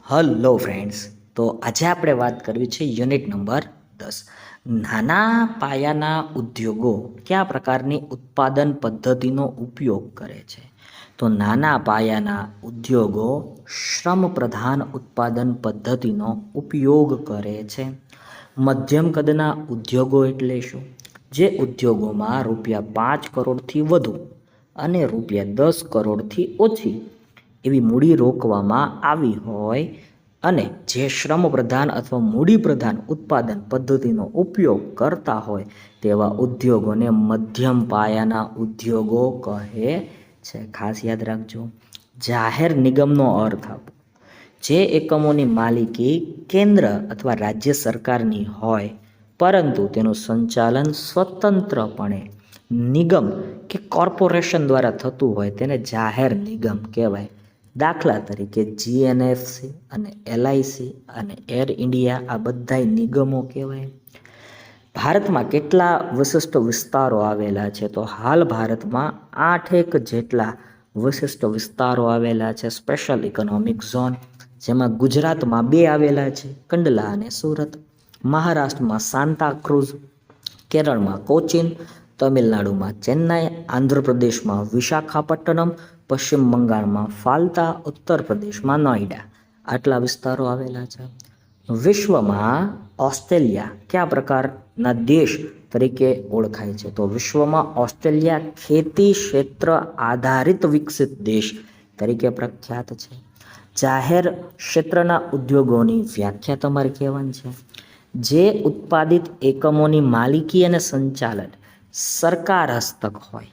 Hello friends, તો આજે આપણે વાત કરવી છે યુનિટ નંબર 10. નાના પાયાના ઉદ્યોગો કયા પ્રકારની ઉત્પાદન પદ્ધતિનો ઉપયોગ કરે છે? તો નાના પાયાના ઉદ્યોગો શ્રમ પ્રધાન ઉત્પાદન પદ્ધતિનો ઉપયોગ કરે છે. મધ્યમ કદના ઉદ્યોગો એટલે શું? જે ઉદ્યોગોમાં ₹5 કરોડથી વધુ અને ₹10 કરોડથી ઓછી એવી મૂડી રોકવામાં આવી હોય અને જે શ્રમ પ્રધાન અથવા મૂડી પ્રધાન ઉત્પાદન પદ્ધતિનો ઉપયોગ કરતા હોય તેવા ઉદ્યોગોને મધ્યમ પાયાના ઉદ્યોગો કહે છે. ખાસ યાદ રાખજો. જાહેર નિગમનો અર્થ આપો. જે એકમોની માલિકી કેન્દ્ર અથવા રાજ્ય સરકારની હોય પરંતુ તેનું સંચાલન સ્વતંત્રપણે નિગમ કે કોર્પોરેશન દ્વારા થતું હોય તેને જાહેર નિગમ કહેવાય. દાખલા તરીકે જીએનએફસી અને એલઆઈસી અને એર ઇન્ડિયા આ બધાય નિગમો કહેવાય. ભારતમાં કેટલા વિશિષ્ટ વિસ્તારો આવેલા છે? તો હાલ ભારતમાં 8 જેટલા વિશિષ્ટ વિસ્તારો આવેલા છે, સ્પેશિયલ ઇકોનોમિક ઝોન, જેમાં ગુજરાતમાં 2 આવેલા છે, કંડલા અને સુરત. મહારાષ્ટ્રમાં સાંતાક્રુઝ, કેરળમાં કોચીન, તમિલનાડુમાં ચેન્નાઈ, આંધ્રપ્રદેશમાં વિશાખાપટ્ટનમ, પશ્ચિમ બંગાળમાં ફાલ્તા, ઉત્તર પ્રદેશમાં નોઈડા. આટલા વિસ્તારો આવેલા છે. વિશ્વમાં ઓસ્ટ્રેલિયા કયા પ્રકારના દેશ તરીકે ઓળખાય છે? તો વિશ્વમાં ઓસ્ટ્રેલિયા ખેતી ક્ષેત્ર આધારિત વિકસિત દેશ તરીકે પ્રખ્યાત છે. જાહેર ક્ષેત્રના ઉદ્યોગોની વ્યાખ્યા તમારે કહેવાની છે. જે ઉત્પાદિત એકમોની માલિકી અને સંચાલન સરકાર હસ્તક હોય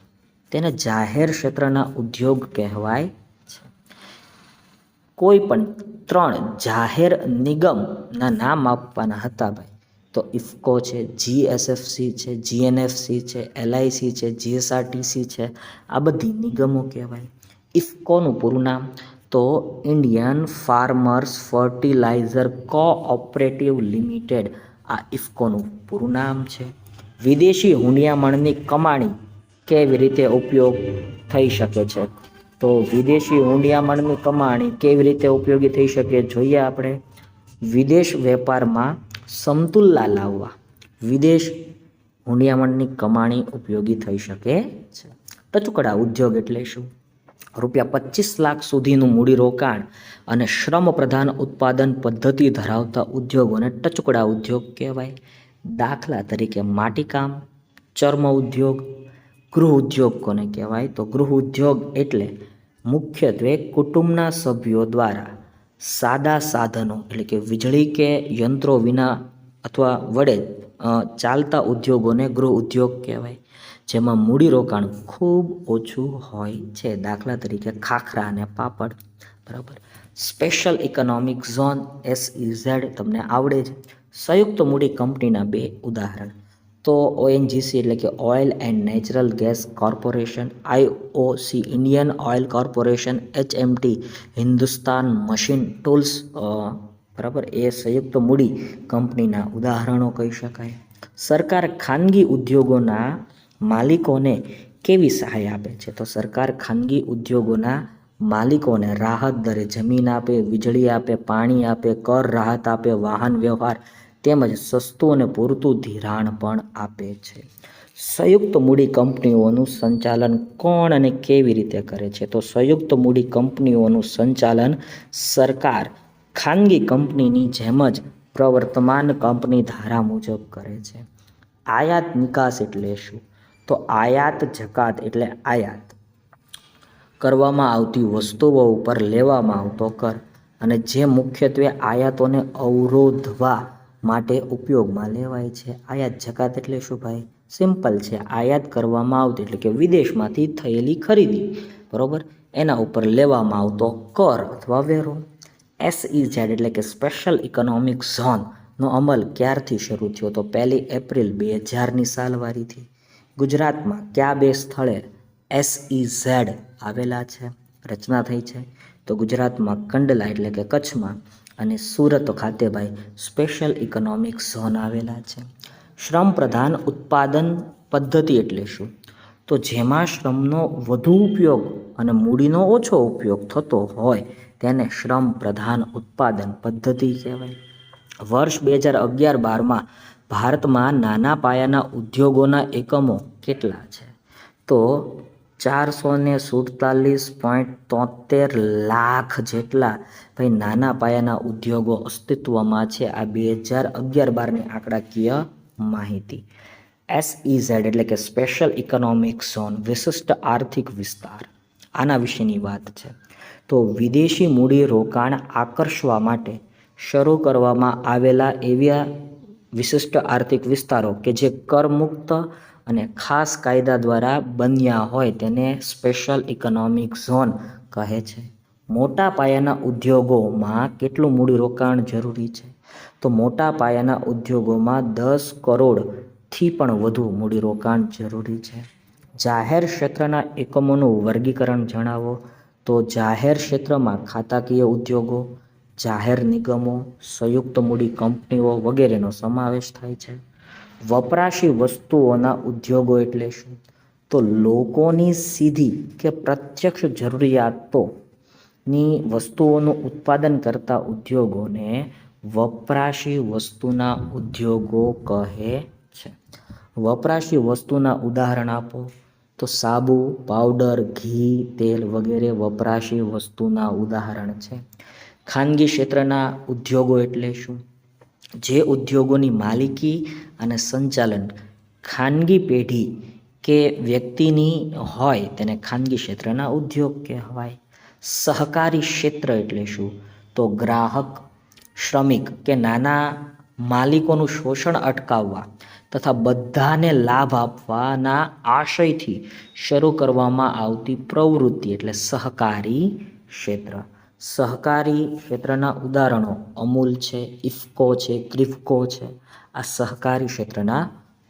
તેને જાહેર ક્ષેત્રના ઉદ્યોગ કહેવાય છે. કોઈ પણ 3 જાહેર નિગમના નામ આપવાના હતા ભાઈ, તો ઇફકો છે, જીએસએફસી છે, જીએનએફસી છે, એલઆઈસી છે, જીએસઆરટીસી છે, આ બધી નિગમો કહેવાય. ઇફકોનું પૂરું નામ તો Indian farmers fertiliser cooperative limited, આ ઇફકોનું પૂરું નામ છે. વિદેશી હુંડિયામણની કમાણી કેવી રીતે ઉપયોગ થઈ શકે છે? તો વિદેશી હુંડિયામણની કમાણી કેવી રીતે ઉપયોગી થઈ શકે જોઈએ આપણે. વિદેશ વેપારમાં સમતુલા લાવવા વિદેશ હુંડિયામણની કમાણી ઉપયોગી થઈ શકે છે. ટચુકડા ઉદ્યોગ એટલે શું? ₹25 લાખ સુધીનું મૂડીરોકાણ અને શ્રમ પ્રધાન ઉત્પાદન પદ્ધતિ ધરાવતા ઉદ્યોગોને ટચુકડા ઉદ્યોગ કહેવાય. દાખલા તરીકે માટીકામ, ચર્મ ઉદ્યોગ. ગૃહ ઉદ્યોગ કોને કહેવાય? તો ગૃહ ઉદ્યોગ એટલે મુખ્યત્વે કુટુંબના સભ્યો દ્વારા સાદા સાધનો એટલે કે વીજળી કે યંત્રો વિના અથવા વડે ચાલતા ઉદ્યોગોને ગૃહ ઉદ્યોગ કહેવાય, જેમાં મૂડીરોકાણ ખૂબ ઓછું હોય છે. દાખલા તરીકે ખાખરા અને પાપડ. બરાબર. સ્પેશિયલ ઇકોનોમિક ઝોન SEZ તમને આવડે છે. સંયુક્ત મૂડી કંપનીના 2 ઉદાહરણ તો ઓએનજીસી એટલે કે oil and natural gas corporation, IOC Indian oil corporation, HMT Hindustan machine tools. બરાબર, એ સંયુક્ત મૂડી કંપનીના ઉદાહરણો કહી શકાય. સરકાર ખાનગી ઉદ્યોગોના માલિકોને કેવી સહાય આપે છે? તો સરકાર ખાનગી ઉદ્યોગોના માલિકોને રાહત દરે જમીન આપે, વીજળી આપે, પાણી આપે, કર રાહત આપે, વાહન વ્યવહાર તેમજ સસ્તું અને પૂરતું ધિરાણ પણ આપે છે. સંયુક્ત મૂડી કંપનીઓનું સંચાલન કોણ અને કેવી રીતે કરે છે? તો સંયુક્ત મૂડી કંપનીઓનું સંચાલન સરકાર ખાનગી કંપનીની જેમ જ પ્રવર્તમાન કંપની ધારા મુજબ કરે છે. આયાત નિકાસ એટલે શું? તો આયાત જકાત એટલે આયાત કરવામાં આવતી વસ્તુઓ ઉપર લેવામાં આવતો કર અને જે મુખ્યત્વે આયાતોને અવરોધવા માટે ઉપયોગમાં લેવાય છે. આયાત જકાત એટલે શું ભાઈ? સિમ્પલ છે. આયાત કરવામાં આવતી એટલે કે વિદેશમાંથી થયેલી ખરીદી, બરાબર, એના ઉપર લેવામાં આવતો કર અથવા વેરો. SEZ એટલે કે સ્પેશિયલ ઇકોનોમિક ઝોનનો અમલ ક્યારથી શરૂ થયો? તો 1 એપ્રિલ 2000ની સાલવારીથી. ગુજરાતમાં કયા 2 સ્થળે SEZ આવેલા છે, રચના થઈ છે? તો ગુજરાતમાં કંડલા એટલે કે કચ્છમાં અને સુરત ખાતે ભાઈ સ્પેશિયલ ઇકોનોમિક ઝોન આવેલા છે. શ્રમ પ્રધાન ઉત્પાદન પદ્ધતિ એટલે શું? તો જેમાં શ્રમનો વધુ ઉપયોગ અને મૂડીનો ઓછો ઉપયોગ થતો હોય તેને શ્રમ પ્રધાન ઉત્પાદન પદ્ધતિ કહેવાય. વર્ષ 2011-12માં ભારતમાં નાના પાયાના ઉદ્યોગોના એકમો કેટલા છે? તો 447.73 લાખ જેટલા ભાઈ નાના પાયાના ઉદ્યોગો અસ્તિત્વમાં છે. આ 2011-12ની આંકડાકીય માહિતી. SEZ એટલે કે સ્પેશિયલ ઇકોનોમિક ઝોન, વિશિષ્ટ આર્થિક વિસ્તાર, આના વિશેની વાત છે. તો વિદેશી મૂડી રોકાણ આકર્ષવા માટે શરૂ કરવામાં આવેલા એવા વિશિષ્ટ આર્થિક વિસ્તારો કે જે કરમુક્ત અને ખાસ કાયદા દ્વારા બન્યા હોય તેને સ્પેશિયલ ઇકોનોમિક ઝોન કહે છે. મોટા પાયાના ઉદ્યોગોમાં કેટલું મૂડીરોકાણ જરૂરી છે? તો મોટા પાયાના ઉદ્યોગોમાં 10 કરોડથી પણ વધુ મૂડીરોકાણ જરૂરી છે. જાહેર ક્ષેત્રના એકમોનું વર્ગીકરણ જણાવો. તો જાહેર ક્ષેત્રમાં ખાતાકીય ઉદ્યોગો, જાહેર નિગમો, સંયુક્ત મૂડી કંપનીઓ વગેરેનો સમાવેશ થાય છે. વપરાશી વસ્તુઓના ઉદ્યોગો એટલે શું? તો લોકોની સીધી કે પ્રત્યક્ષ જરૂરિયાતોની વસ્તુઓનું ઉત્પાદન કરતા ઉદ્યોગોને વપરાશી વસ્તુના ઉદ્યોગો કહે છે. વપરાશી વસ્તુના ઉદાહરણ આપો. તો સાબુ, પાવડર, ઘી, તેલ વગેરે વપરાશી વસ્તુના ઉદાહરણ છે. ખાનગી ક્ષેત્રના ઉદ્યોગો એટલે શું? જે ઉદ્યોગોની માલિકી અને સંચાલન ખાનગી પેઢી કે વ્યક્તિની હોય તેને ખાનગી ક્ષેત્રના ઉદ્યોગ કહેવાય. સહકારી ક્ષેત્ર એટલે શું? તો ગ્રાહક, શ્રમિક કે નાના માલિકોનું શોષણ અટકાવવા તથા બધાને લાભ આપવાના આશયથી શરૂ કરવામાં આવતી પ્રવૃત્તિ એટલે સહકારી ક્ષેત્ર. સહકારી ક્ષેત્રના ઉદાહરણો અમૂલ છે, ઇફકો છે, ક્રિફકો છે. આ સહકારી ક્ષેત્રના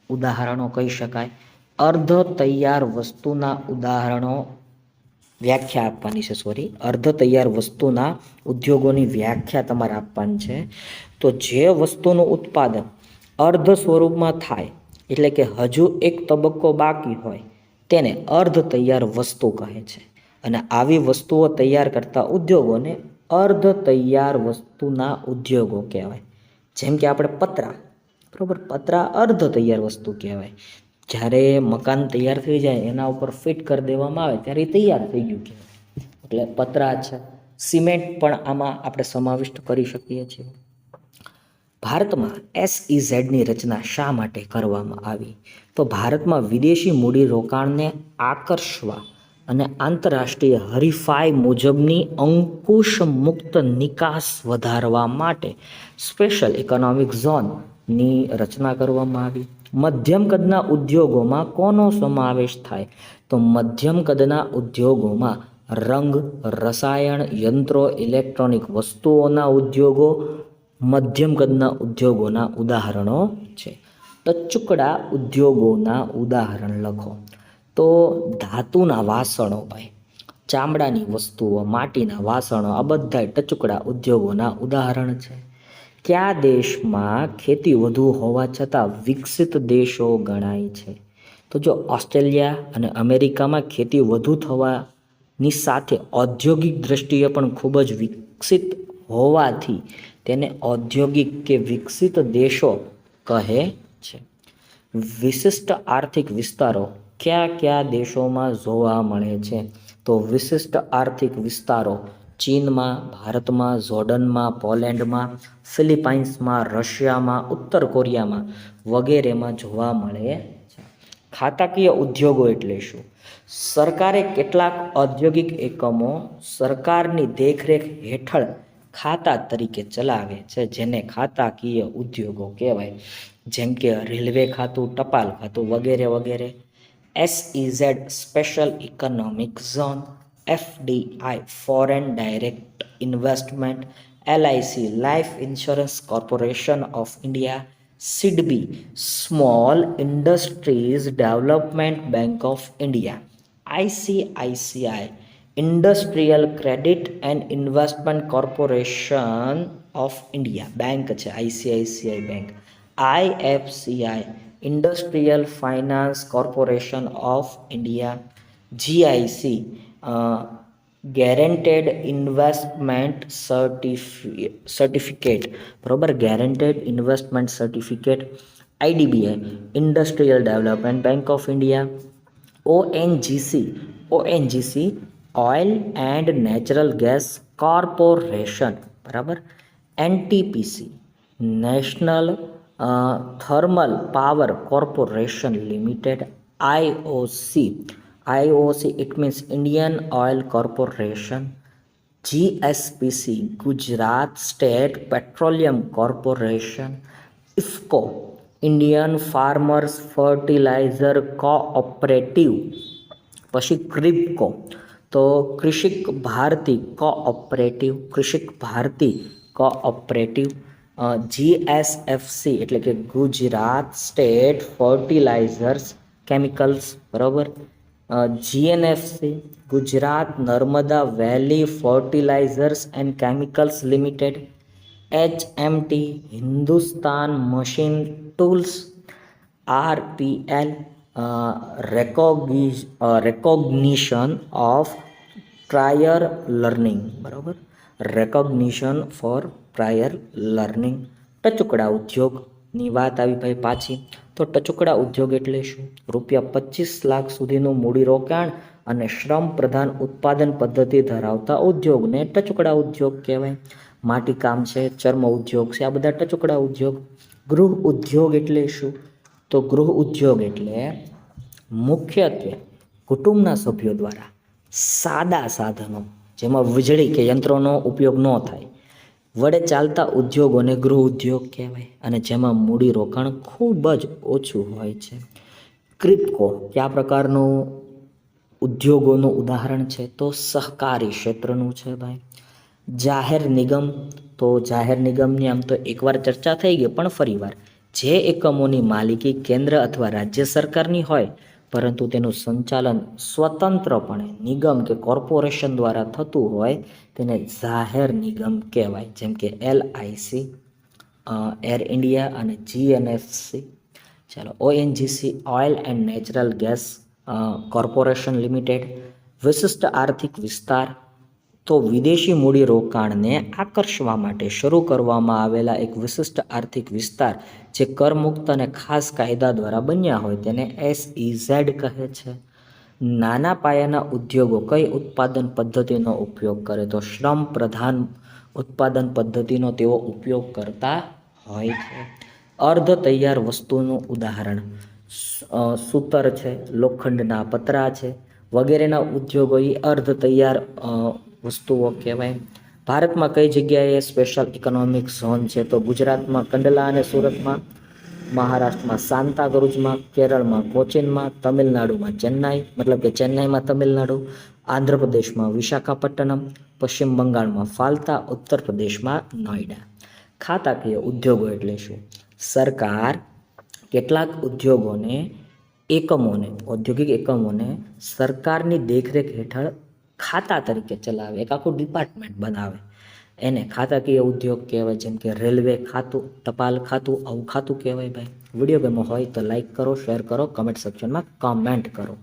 ઉદાહરણો કહી શકાય. અર્ધ તૈયાર વસ્તુના ઉદાહરણો વ્યાખ્યા આપવાની છે. અર્ધ તૈયાર વસ્તુના ઉદ્યોગોની વ્યાખ્યા તમારે આપવાની છે. તો જે વસ્તુનું ઉત્પાદન અર્ધ સ્વરૂપમાં થાય એટલે કે હજુ એક તબક્કો બાકી હોય તેને અર્ધ તૈયાર વસ્તુ કહે છે. અને આવી વસ્તુઓ તૈયાર કરતા ઉદ્યોગોને અર્ધ તૈયાર વસ્તુના ઉદ્યોગો કહેવાય. જેમ કે આપણે પતરા, બરાબર, પતરા અર્ધ તૈયાર વસ્તુ કહેવાય. જ્યારે મકાન તૈયાર થઈ જાય એના ઉપર ફિટ કરી દેવામાં આવે ત્યારે તૈયાર થઈ ગયું કહેવાય. એટલે પતરા છે. સિમેન્ટ પણ આમાં આપણે સમાવિષ્ટ કરી શકીએ છીએ. ભારતમાં SEZની રચના શા માટે કરવામાં આવી? તો ભારતમાં વિદેશી મૂડીરોકાણને આકર્ષવા અને આંતરરાષ્ટ્રીય હરીફાઈ મુજબની અંકુશ મુક્ત નિકાસ વધારવા માટે સ્પેશિયલ ઇકોનોમિક ઝોનની રચના કરવામાં આવી. મધ્યમ કદના ઉદ્યોગોમાં કોનો સમાવેશ થાય? તો મધ્યમ કદના ઉદ્યોગોમાં રંગ, રસાયણ, યંત્રો, ઇલેક્ટ્રોનિક વસ્તુઓના ઉદ્યોગો મધ્યમ કદના ઉદ્યોગોના ઉદાહરણો છે. ટચુકડા ઉદ્યોગોના ઉદાહરણ લખો. તો ધાતુના વાસણો, ભાઈ, ચામડાની વસ્તુઓ, માટીના વાસણો, આ બધા ટચુકડા ઉદ્યોગોના ઉદાહરણ છે. કયા દેશમાં ખેતી વધુ હોવા છતાં વિકસિત દેશો ગણાય છે? તો જો ઓસ્ટ્રેલિયા અને અમેરિકામાં ખેતી વધુ થવાની સાથે ઔદ્યોગિક દ્રષ્ટિએ પણ ખૂબ જ વિકસિત હોવાથી તેને ઔદ્યોગિક કે વિકસિત દેશો કહે છે. વિશિષ્ટ આર્થિક વિસ્તારો કયા કયા દેશોમાં જોવા મળે છે? તો વિશિષ્ટ આર્થિક વિસ્તારો ચીનમાં, ભારતમાં, જોર્ડનમાં, પોલેન્ડમાં, ફિલિપાઇન્સમાં, રશિયામાં, ઉત્તર કોરિયામાં વગેરેમાં જોવા મળે છે. ખાતાકીય ઉદ્યોગો એટલે શું? સરકારે કેટલાક ઔદ્યોગિક એકમો સરકારની દેખરેખ હેઠળ ખાતા તરીકે ચલાવે છે જેને ખાતાકીય ઉદ્યોગો કહેવાય. જેમ કે રેલવે ખાતું, ટપાલ ખાતું વગેરે વગેરે. SEZ special economic zone, FDI foreign direct investment, LIC life insurance corporation of India, SIDBI small industries development bank of India, ICICI industrial credit and investment corporation of India bank છે ICICI bank, IFCI industrial finance corporation of India, GIC guaranteed investment certificate, બરોબર, guaranteed investment certificate, IDBI, industrial development bank of India, ONGC oil and natural gas corporation, બરાબર, NTPC national thermal power corporation limited, IOC it means Indian oil corporation, GSPC Gujarat state petroleum corporation, IFFCO Indian farmers fertiliser cooperative, પછી ક્રિબકો તો Krishak Bharati cooperative, GSFC એટલે કે Gujarat state fertilizers chemicals, બરાબર, GNFC Gujarat Narmada valley fertilizers and chemicals limited, HMT Hindustan machine tools, RPL recognition of prior learning, બરાબર, recognition for prior learning. ટચુકડા ઉદ્યોગની વાત આવી ભાઈ પાછી. તો ટચુકડા ઉદ્યોગ એટલે શું? ₹25 લાખ સુધીનું મૂડીરોકાણ અને શ્રમ પ્રધાન ઉત્પાદન પદ્ધતિ ધરાવતા ઉદ્યોગને ટચુકડા ઉદ્યોગ કહેવાય. માટીકામ છે, ચર્મ ઉદ્યોગ છે, આ બધા ટચુકડા ઉદ્યોગ. ગૃહ ઉદ્યોગ એટલે શું? તો ગૃહ ઉદ્યોગ એટલે મુખ્યત્વે કુટુંબના સભ્યો દ્વારા સાદા સાધનો જેમાં વીજળી કે યંત્રોનો ઉપયોગ ન થાય વડે ચાલતા ઉદ્યોગોને ગૃહ ઉદ્યોગ કહેવાય અને જેમાં મૂડીરોકાણ ખૂબ જ ઓછું હોય છે. ક્રિપ્કો કયા પ્રકારનું ઉદ્યોગોનું ઉદાહરણ છે? તો સહકારી ક્ષેત્રનું છે ભાઈ. જાહેર નિગમ, તો જાહેર નિગમની આમ તો એકવાર ચર્ચા થઈ ગઈ પણ ફરીવાર, જે એકમોની માલિકી કેન્દ્ર અથવા રાજ્ય સરકારની હોય પરંતુ તેનું સંચાલન સ્વતંત્રપણે નિગમ કે કોર્પોરેશન દ્વારા થતું હોય તેને જાહેર નિગમ કહેવાય. જેમ કે એલઆઈસી, એર ઇન્ડિયા અને જીએનએફસી. ચાલો, ONGC oil and natural gas corporation limited. વિશિષ્ટ આર્થિક વિસ્તાર, તો વિદેશી મૂડીરોકાણને આકર્ષવા માટે શરૂ કરવામાં આવેલા એક વિશિષ્ટ આર્થિક વિસ્તાર જે કરમુક્ત અને ખાસ કાયદા દ્વારા બન્યા હોય તેને SEZ કહે છે. નાના પાયાના ઉદ્યોગો કઈ ઉત્પાદન પદ્ધતિનો ઉપયોગ કરે? તો શ્રમ પ્રધાન ઉત્પાદન પદ્ધતિનો તેઓ ઉપયોગ કરતા હોય છે. અર્ધ તૈયાર વસ્તુનું ઉદાહરણ સૂતર છે, લોખંડના પતરા છે વગેરેના ઉદ્યોગો એ અર્ધ તૈયાર વસ્તુઓ કહેવાય. ભારતમાં કઈ જગ્યાએ સ્પેશિયલ ઇકોનોમિક ઝોન છે? તો ગુજરાતમાં કંડલા અને સુરતમાં, મહારાષ્ટ્રમાં સાંતાક્રુઝમાં, કેરળમાં કોચીનમાં, તમિલનાડુમાં ચેન્નાઈ મતલબ કે ચેન્નાઈમાં તમિલનાડુ, આંધ્રપ્રદેશમાં વિશાખાપટ્ટનમ, પશ્ચિમ બંગાળમાં ફાલતા, ઉત્તર પ્રદેશમાં નોઈડા. ખાતાકીય ઉદ્યોગો એટલે શું? સરકાર કેટલાક ઔદ્યોગિક એકમોને સરકારની દેખરેખ હેઠળ ખાતા તરીકે ચલાવે, એક આખું ડિપાર્ટમેન્ટ બનાવે, એને ખાતાકીય ઉદ્યોગ કહેવાય. જેમ કે રેલવે ખાતું, ટપાલ ખાતું, આવું ખાતું કહેવાય ભાઈ. વિડીયો ગમ્યો હોય તો લાઈક કરો, શેર કરો, કમેન્ટ સેક્શનમાં કમેન્ટ કરો.